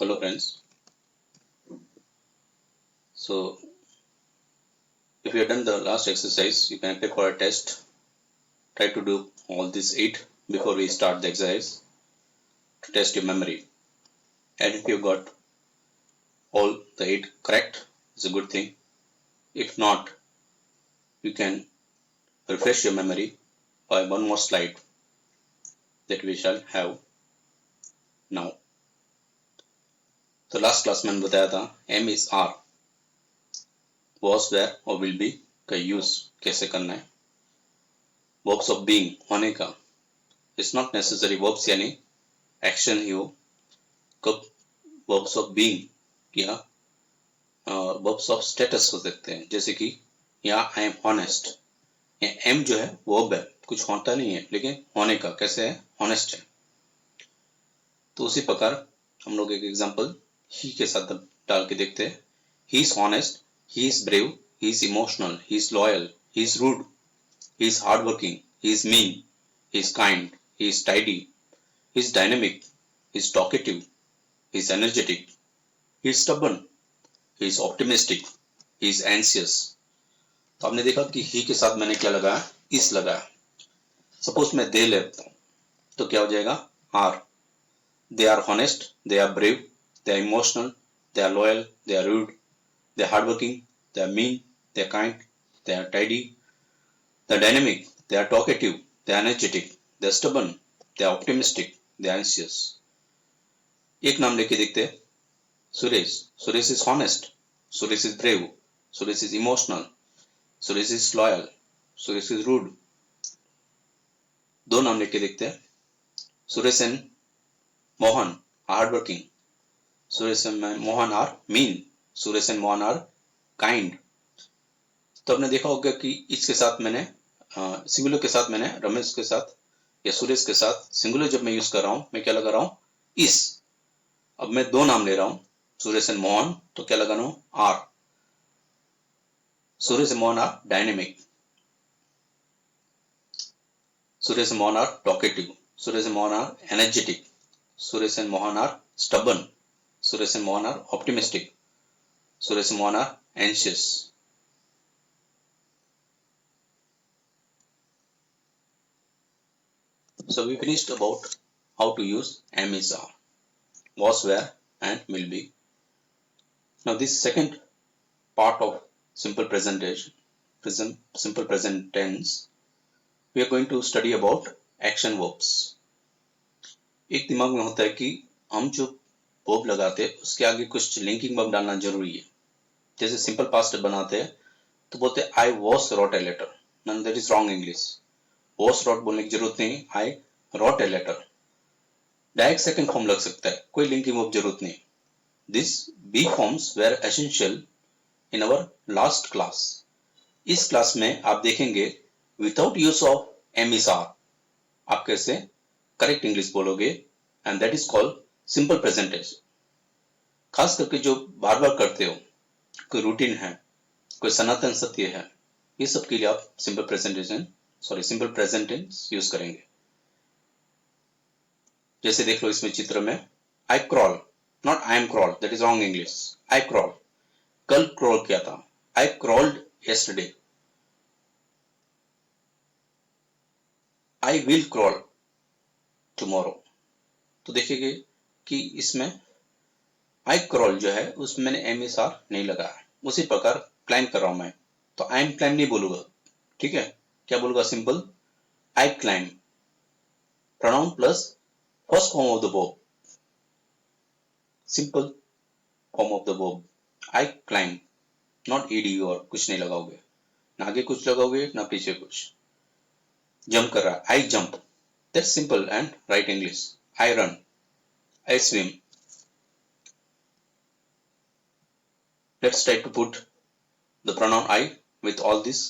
Hello friends. So if you have done the last exercise, you can apply for a test. Try to do all these 8 before we start the exercise to test your memory. And if you got all the 8 correct, it's a good thing. If not, you can refresh your memory by one more slide that we shall have now. तो last class में बताया था M is R, was, where और will be का use कैसे करना है. Verbs of being होने का. It's not necessary verbs यानी एक्शन ही हो. कब verbs of being या verbs of status हो सकते हैं, जैसे कि यहाँ I am honest. ये M जो है verb है, कुछ होता नहीं है, लेकिन होने का कैसे है, honest है. तो उसी प्रकार हम लोग एक एग्जांपल he के साथ डाल के देखते हैं. He is honest, he is brave, he is emotional, he is loyal, he is rude, he is hardworking, he is mean, he is kind, he is tidy, he is dynamic, he is talkative, he is energetic, he is stubborn, he is optimistic, he is anxious. तो आपने देखा कि he के साथ मैंने क्या लगाया, is लगाया. सपोज मैं they लेता हूँ तो क्या हो जाएगा, are. They are honest, they are brave, they are emotional, they are loyal, they are rude, they are hardworking, they are mean, they are kind, they are tidy, they are dynamic, they are talkative, they are energetic, they are stubborn, they are optimistic, they are anxious. एक नाम लेके देखते हैं. Suresh. Suresh is honest, Suresh is brave, Suresh is emotional, Suresh is loyal, Suresh is rude. दो नाम लेके देखते हैं. Suresh and Mohan are hardworking, Suresh and Mohan are mean, Suresh and Mohan are kind. तो आपने देखा होगा कि इसके साथ मैंने सिंगुलर के साथ मैंने रमेश के साथ या सुरेश के साथ सिंगुलर जब मैं यूज कर रहा हूं, मैं क्या लगा रहा हूं, इस. अब मैं दो नाम ले रहा हूं, सुरेश एंड मोहन, तो क्या लगा रहा हूं, R. Suresh and Mohan are dynamic, Suresh and Mohan are talkative, Suresh and Mohan are energetic, Suresh and Mohan are stubborn, Suresh and Mohan are optimistic, Suresh and Mohan are anxious. So we finished about how to use am is are, was, where and will be. Now this second part of simple present tense, we are going to study about action verbs. एक दिमाग में होता है कि हम जो verb लगाते हैं उसके आगे कुछ linking verb डालना जरूरी है. जैसे simple past बनाते हैं तो बोलते हैं I was wrote a letter. None, that is wrong English. was wrote बोलने की जरूरत नहीं, I wrote a letter. Direct second form लग सकता है, कोई लिंकिंग वर्ब जरूरत नहीं. This be forms were essential in our last class. इस क्लास में आप देखेंगे without use of am is are आप कैसे करेक्ट इंग्लिश बोलोगे, and that is called simple present tense. खास करके जो बार बार करते हो, कोई रूटीन है, कोई सनातन सत्य है, ये सब के लिए आप सिंपल प्रेजेंट टेंस यूज करेंगे. जैसे देख लो इसमें चित्र में, I crawl, not I am crawl, that is wrong English. I crawl, कल क्रॉल किया था. I crawled yesterday. I will crawl tomorrow. तो देखिए कि इसमें आई क्रॉल जो है उसमें मैंने एम एस आर नहीं लगाया. उसी प्रकार क्लाइम कर रहा हूं मैं, तो आई एम क्लाइम नहीं बोलूंगा. ठीक है, क्या बोलूंगा, simple I climb, pronoun plus first form of the verb, simple form of the verb. I climb, not ed और कुछ नहीं लगाओगे, ना आगे कुछ लगाओगे ना पीछे कुछ. जंप कर रहा है, I jump, that's simple and right English. I run, I swim. Let's try to put the pronoun I with all these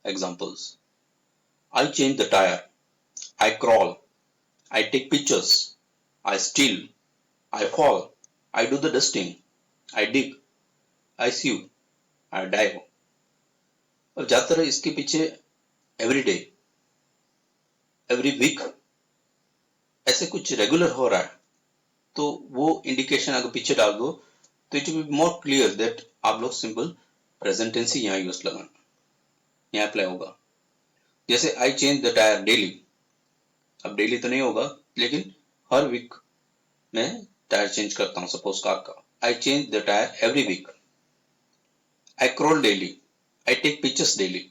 examples. I change the tire, I crawl, I take pictures, I steal, I fall, I do the dusting, I dig, I sew, I dive. अब ज्यादातर इसके पीछे every day, every week ऐसे कुछ regular हो रहा है. तो वो इंडिकेशन अगर पीछे डाल दो तो it will be more clear that आप लोग सिंपल प्रेजेंट टेंस ही यहाँ यूज लगाना, यहाँ अप्लाई होगा। जैसे I change the tyre daily, अब डेली तो नहीं होगा लेकिन हर वीक मैं टायर चेंज करता हूँ, सपोज कार का। I change the tyre every week. I crawl daily, I take pictures daily,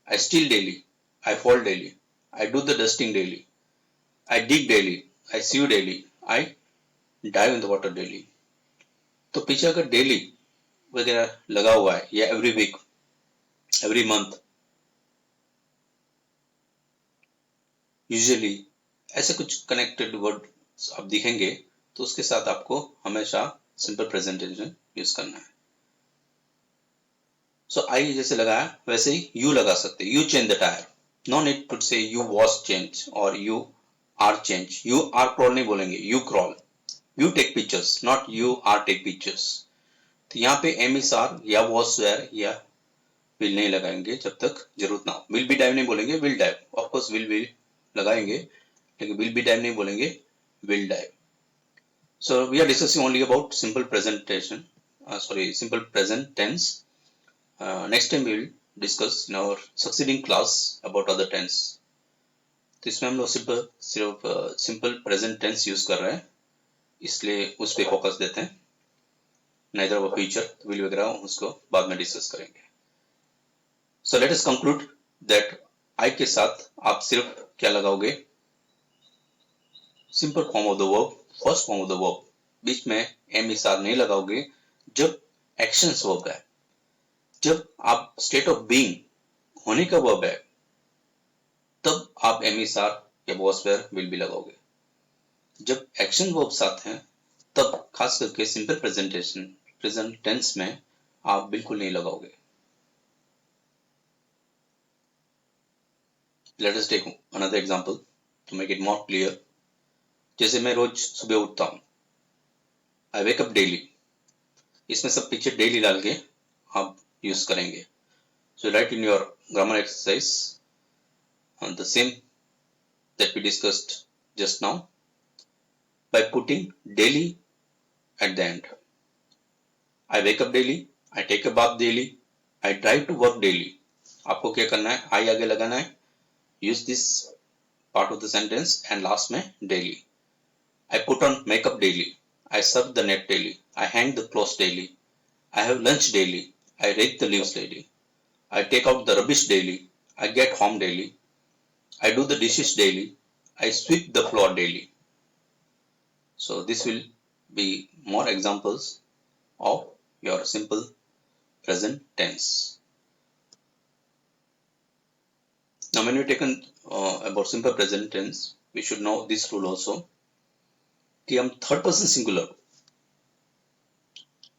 I steal daily, I fall daily, I do the dusting daily, I dig daily, I sieve daily, I dive in the water daily. तो पीछे अगर daily वगैरह लगा हुआ है या every week, every month, usually ऐसे कुछ कनेक्टेड वर्ड आप दिखेंगे तो उसके साथ आपको हमेशा सिंपल प्रेजेंट टेंस यूज करना है। सो आई जैसे लगाया वैसे ही यू लगा सकते, you change the tyre, no need to say you was change और you are change. You are crawl नहीं बोलेंगे, you crawl. You take pictures, not you are take pictures. तो यहाँ पे एम इज आर या was were या will नहीं लगाएंगे जब तक जरूरत ना हो। विल बी डाइव नहीं बोलेंगे, विल डाइव। ऑफकोर्स विल लगाएंगे लेकिन विल बी डाइव नहीं बोलेंगे, will dive. So we are discussing only about simple presentation, simple present tense. Next time we will discuss in our succeeding class about other tense. तो इसमें हम लोग सिर्फ simple present tense use कर रहे हैं, इसलिए उस पर फोकस देते हैं। नाइदर ऑफ फ्यूचर विल वगैरह उसको बाद में डिस्कस करेंगे। So let us conclude that I के साथ आप सिर्फ क्या लगाओगे, simple form of the verb, first form of the verb. बीच में एम इस आर नहीं लगाओगे जब एक्शंस वर्ब है। जब आप स्टेट ऑफ बीइंग होने का वर्ब है तब आप एम इस आर या वॉस वेयर विल बी लगाओगे। जब एक्शन वर्ब साथ हैं तब खास करके सिंपल प्रेजेंट टेंस में आप बिल्कुल नहीं लगाओगे। Let us take another example to make it more clear. जैसे मैं रोज सुबह उठता हूं, आई वेक अप डेली, इसमें सब पीछे डेली डाल के आप यूज करेंगे। So write in your grammar exercise the same that we discussed just now by putting daily at the end. I wake up daily, I take a bath daily, I drive to work daily. आपको क्या करना है, I आगे लगाना है, use this part of the sentence and last में daily. I put on makeup daily, I surf the net daily, I hang the clothes daily, I have lunch daily, I rake the leaves daily, I take out the rubbish daily, I get home daily, I do the dishes daily, I sweep the floor daily. So this will be more examples of your simple present tense. Now when we taken about simple present tense, we should know this rule also कि हम third person singular,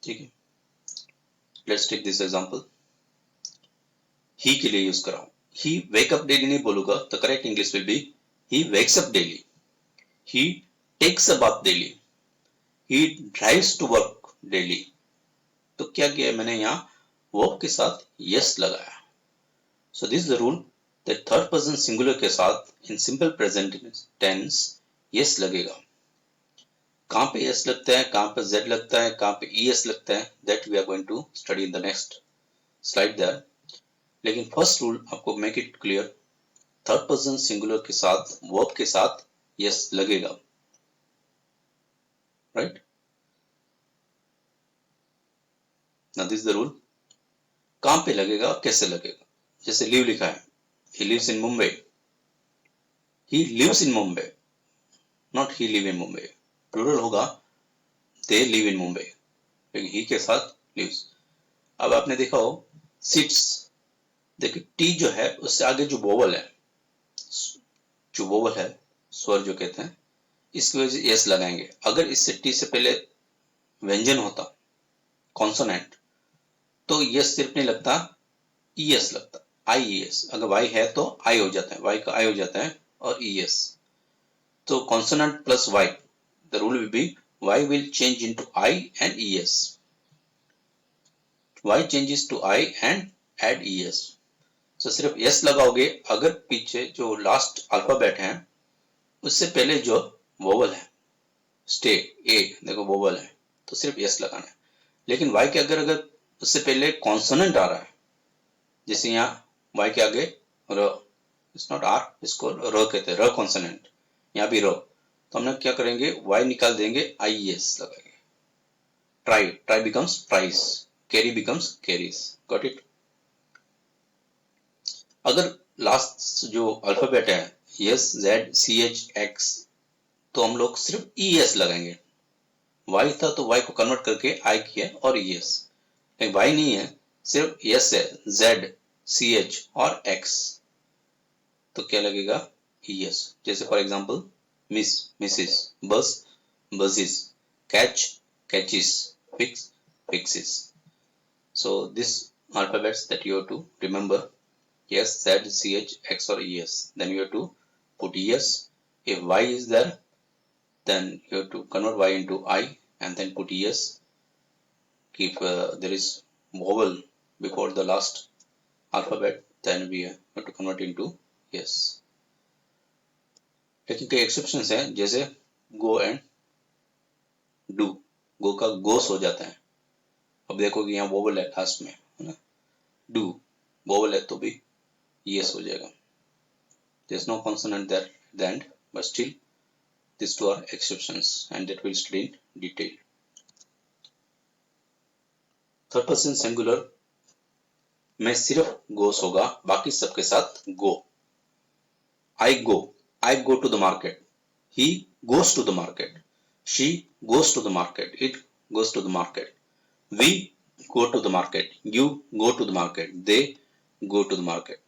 ठीक है। Let's take this example. He के लिए use कराऊं, he wake up daily नहीं बोलूंगा, the correct English will be he wakes up daily, he takes a bath daily, he drives to work daily। तो क्या किया मैंने यहाँ वर्ब के साथ yes लगाया। So this is the rule that third person singular के साथ in simple present tense yes लगेगा। कहाँ पे yes लगता है, कहाँ पे z लगता है, कहाँ पे es लगता है, that we are going to study in the next slide there। लेकिन first rule आपको make it clear, third person singular के साथ verb के साथ yes लगेगा, right? Now this is the rule। कहाँ पे लगेगा, कैसे लगेगा। जैसे live लिखा है, he lives in Mumbai, he lives in Mumbai, not he live in Mumbai। Plural होगा they live in Mumbai, लेकिन he के साथ lives। अब आपने देखा हो sits, देखिए t जो है उससे आगे जो वोवल है, स्वर जो कहते हैं, इसकी वजह से yes लगाएंगे। अगर इससे t से पहले व्यंजन होता, कॉन्सोनेंट, तो यस सिर्फ नहीं लगता, es लगता, IES। अगर y है तो I हो जाता है, y का I हो जाता है और ES। तो consonant plus y, the rule will be y will change into I and ES, y changes to I and add ES। तो सिर्फ yes लगाओगे अगर पीछे जो लास्ट अल्फाबेट है उससे पहले जो वोवल है, स्टे, ए देखो वोवल है तो सिर्फ यस लगाना है। लेकिन वाई के अगर उससे पहले कॉन्सोनेंट आ रहा है, जैसे यहाँ वाई के आगे र, इट्स नॉट आर, इसको र कहते हैं, र कॉन्सोनेंट, यहाँ भी र, तो हम लोग क्या करेंगे, वाई निकाल देंगे, आई एस लगाएंगे। Try, try becomes tries, carry becomes carries, got it. अगर लास्ट जो अल्फाबेट है S Z C H X, तो हम लोग सिर्फ ई एस लगाएंगे। वाई था तो वाई को कन्वर्ट करके आई किया और ई एस, लेकिन वाई नहीं है, सिर्फ एस है, जेड सी एच और एक्स, तो क्या लगेगा, ई एस। जैसे फॉर एग्जाम्पल मिस, मिसिस, बस, buses, catch, catches, fix, fixes. So this alphabets that you have to remember, S, Z, C, H, X or ES. Then you have to put ES. If Y is there, then you have to convert Y into I and then put ES. If there is vowel before the last alphabet, then we have to convert into ES. लेकिन कई exceptions हैं, जैसे go and do, go का goes हो जाता है। अब देखो कि यहाँ वोवल है लास्ट में, है ना, डू वोवल है तो भी यस हो जाएगा। There is no consonant there at the end, but still this two are exceptions and that will study in detail. Third person singular में सिर्फ गोस होगा, बाकी सबके साथ go. I go to the market, he goes to the market, she goes to the market, it goes to the market, we go to the market, you go to the market, they go to the market.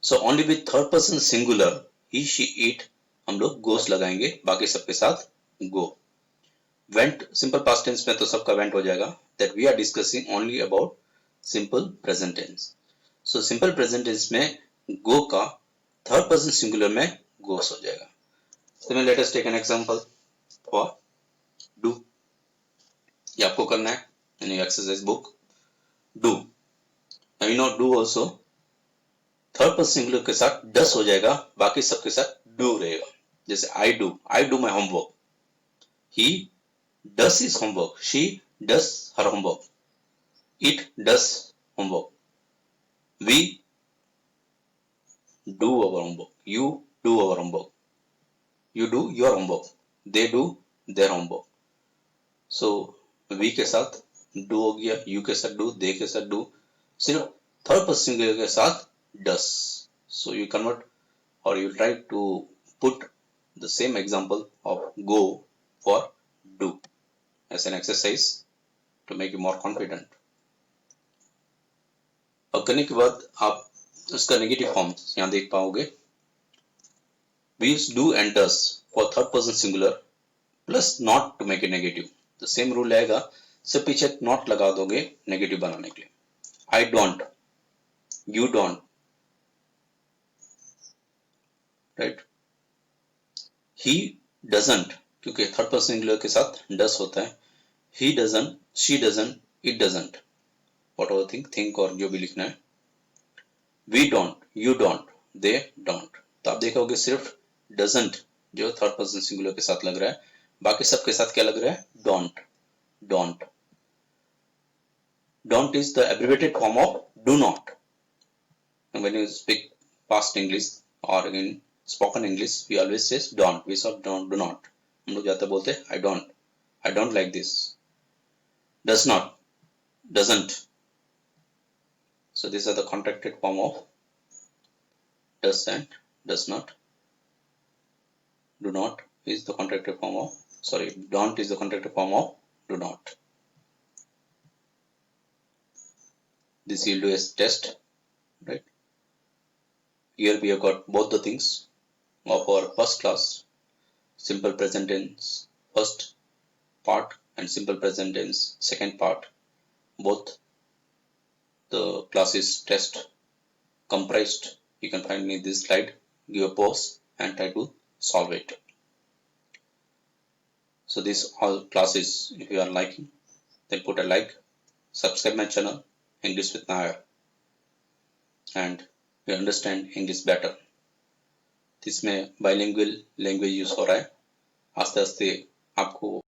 So only with third person singular, he, she, it, हम लोग goes लगाएंगे, बाकी सबके साथ go. Went simple past tense में तो सबका went हो जाएगा, that we are discussing only about simple present tense. So simple present tense में go का third person singular में goes हो जाएगा. So let us take an example for do. ये आपको करना है in your exercise book. Do. Now you know do also third person singular के साथ डस हो जाएगा, बाकी सबके साथ डू रहेगा। जैसे I do my homework, he does his homework, she does her homework, it does homework, we do our homework, you do our homework, you do your homework, they do their homework. So we के साथ do हो गया, you के साथ do, दे के साथ do, सिर्फ third person singular के साथ does. So you convert or you try to put the same example of go for do as an exercise to make you more confident. अब करने के बाद आप उसका नेगेटिव फॉर्म यहाँ देख पाओगे। We use do and does for third person singular plus not to make it negative. The same rule रहेगा, सिर्फ पीछे not लगा दोगे नेगेटिव बनाने के लिए। I don't, you don't, right. He doesn't, क्योंकि थर्ड पर्सन सिंगुलर के साथ डस होता है, he doesn't, she doesn't, it doesn't, whatever think और जो भी लिखना है। We don't, you don't, they don't. तो आप देखोगे सिर्फ डजंट जो थर्ड पर्सन सिंगुलर के साथ लग रहा है, बाकी सबके साथ क्या लग रहा है, don't, don't. Don't is the abbreviated form of do not. When you speak past English और इन spoken English, we always says don't. We say don't, do not. हम लोग ज्यादा बोलते हैं I don't like this. Does not, doesn't. So these are the contracted form of does and does not. Do not is the contracted form of, sorry, don't is the contracted form of do not. This you'll do as test, right? Here we have got both the things of our first class, simple present tense first part and simple present tense second part. Both the classes test comprised. You can find me this slide, give a pause and try to solve it. So these all classes, if you are liking, then put a like, subscribe my channel English with Nair, and you understand English better. इसमें bilingual language use हो रहा है, आस्ते आस्ते आपको